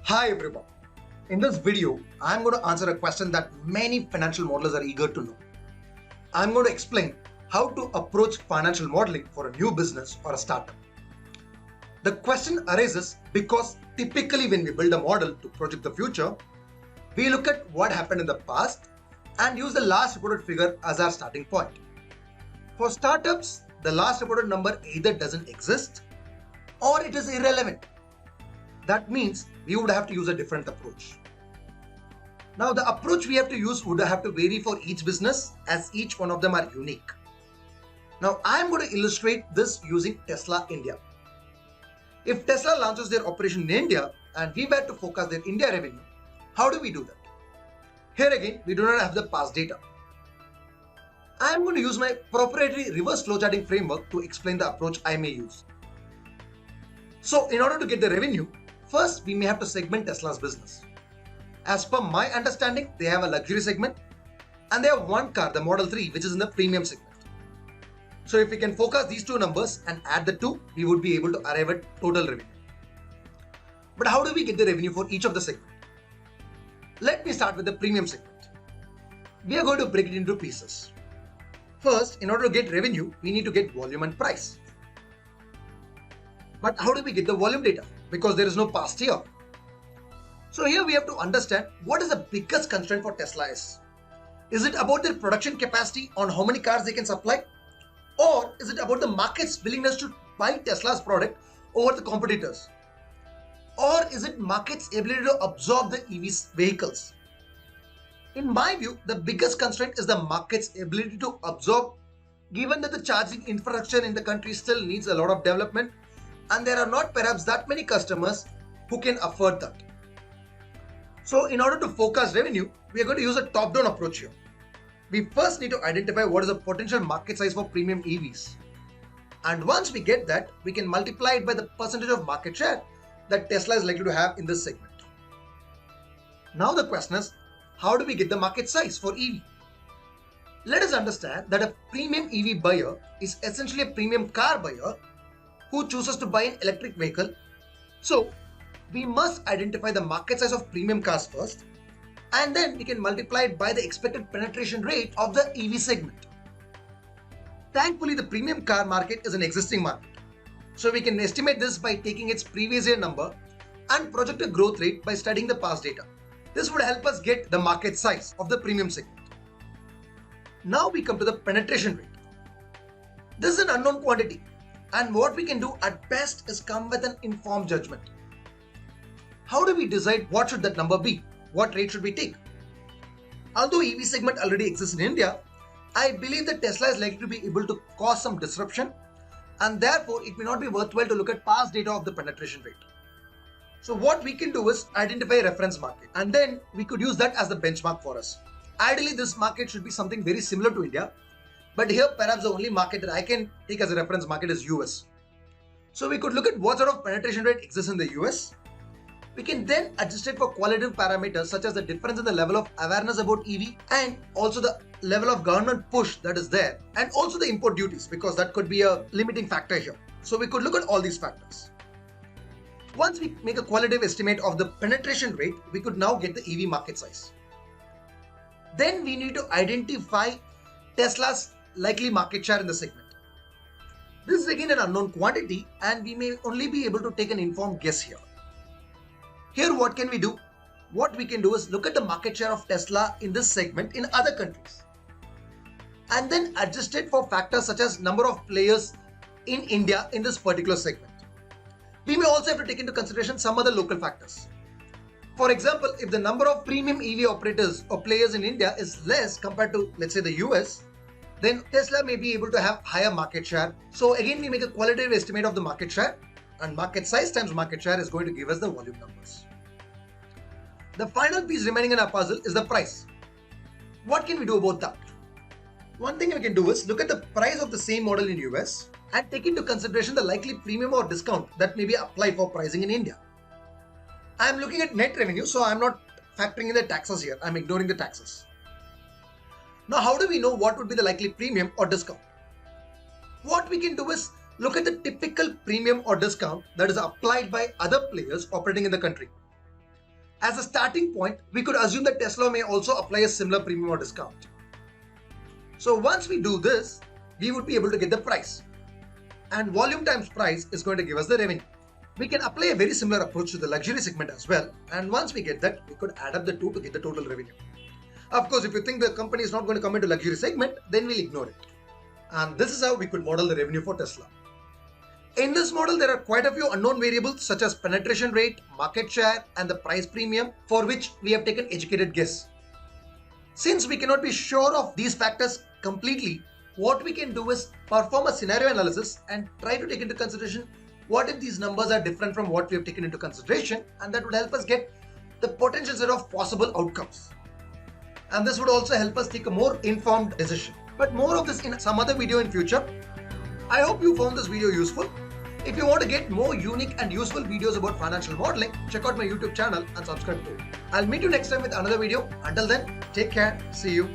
Hi everyone. In this video, I'm going to answer a question that many financial modelers are eager to know. I'm going to explain how to approach financial modeling for a new business or a startup. The question arises because typically when we build a model to project the future, we look at what happened in the past and use the last reported figure as our starting point. For startups, the last reported number either doesn't exist or it is irrelevant. That means we would have to use a different approach. Now, the approach we have to use would have to vary for each business as each one of them are unique. Now, I am going to illustrate this using Tesla India. If Tesla launches their operation in India and we were to focus their India revenue, how do we do that? Here again, we do not have the past data. I am going to use my proprietary reverse flowcharting framework to explain the approach I may use. So, in order to get the revenue, first we may have to segment Tesla's business. As per my understanding, they have a luxury segment and they have one car, the Model 3, which is in the premium segment. So if we can focus these two numbers and add the two, we would be able to arrive at total revenue. But how do we get the revenue for each of the segment? Let me start with the premium segment. We are going to break it into pieces. First, in order to get revenue, we need to get volume and price. But how do we get the volume data? Because there is no past here. So here we have to understand what is the biggest constraint for Tesla is. Is it about their production capacity on how many cars they can supply? Or is it about the market's willingness to buy Tesla's product over the competitors? Or is it market's ability to absorb the EV's vehicles? In my view, the biggest constraint is the market's ability to absorb, given that the charging infrastructure in the country still needs a lot of development and there are not perhaps that many customers who can afford that. So in order to forecast revenue, we are going to use a top-down approach here. We first need to identify what is the potential market size for premium EVs. And once we get that, we can multiply it by the percentage of market share that Tesla is likely to have in this segment. Now the question is, how do we get the market size for EV? Let us understand that a premium EV buyer is essentially a premium car buyer who chooses to buy an electric vehicle. So we must identify the market size of premium cars first, and then we can multiply it by the expected penetration rate of the EV segment. Thankfully, the premium car market is an existing market. So we can estimate this by taking its previous year number and project a growth rate by studying the past data. This would help us get the market size of the premium segment. Now we come to the penetration rate. This is an unknown quantity, and what we can do at best is come with an informed judgment. How do we decide what should that number be? What rate should we take? Although EV segment already exists in India, I believe that Tesla is likely to be able to cause some disruption, and therefore it may not be worthwhile to look at past data of the penetration rate. So what we can do is identify a reference market, and then we could use that as the benchmark for us. Ideally, this market should be something very similar to India, but here perhaps the only market that I can take as a reference market is US. So we could look at what sort of penetration rate exists in the US. We can then adjust it for qualitative parameters such as the difference in the level of awareness about EV and also the level of government push that is there, and also the import duties, because that could be a limiting factor here. So we could look at all these factors. Once we make a qualitative estimate of the penetration rate, we could now get the EV market size. Then we need to identify Tesla's likely market share in the segment. This is again an unknown quantity, and we may only be able to take an informed guess here. Here, what can we do? What we can do is look at the market share of Tesla in this segment in other countries, and then adjust it for factors such as number of players in India in this particular segment. We may also have to take into consideration some other local factors. For example, if the number of premium EV operators or players in India is less compared to, let's say, the US, then Tesla may be able to have higher market share. So again, we make a qualitative estimate of the market share, and market size times market share is going to give us the volume numbers. The final piece remaining in our puzzle is the price. What can we do about that? One thing we can do is look at the price of the same model in US and take into consideration the likely premium or discount that may be applied for pricing in India. I am looking at net revenue, so I am not factoring in the taxes here. I am ignoring the taxes. Now, how do we know what would be the likely premium or discount? What we can do is look at the typical premium or discount that is applied by other players operating in the country. As a starting point, we could assume that Tesla may also apply a similar premium or discount. So once we do this, we would be able to get the price. And volume times price is going to give us the revenue. We can apply a very similar approach to the luxury segment as well. And once we get that, we could add up the two to get the total revenue. Of course, if you think the company is not going to come into luxury segment, then we'll ignore it. And this is how we could model the revenue for Tesla. In this model, there are quite a few unknown variables such as penetration rate, market share, and the price premium, for which we have taken educated guess. Since we cannot be sure of these factors completely, what we can do is perform a scenario analysis and try to take into consideration what if these numbers are different from what we have taken into consideration, and that would help us get the potential set of possible outcomes. And this would also help us take a more informed decision. But more of this in some other video in future. I hope you found this video useful. If you want to get more unique and useful videos about financial modeling, check out my YouTube channel and subscribe to it. I'll meet you next time with another video. Until then, take care. See you.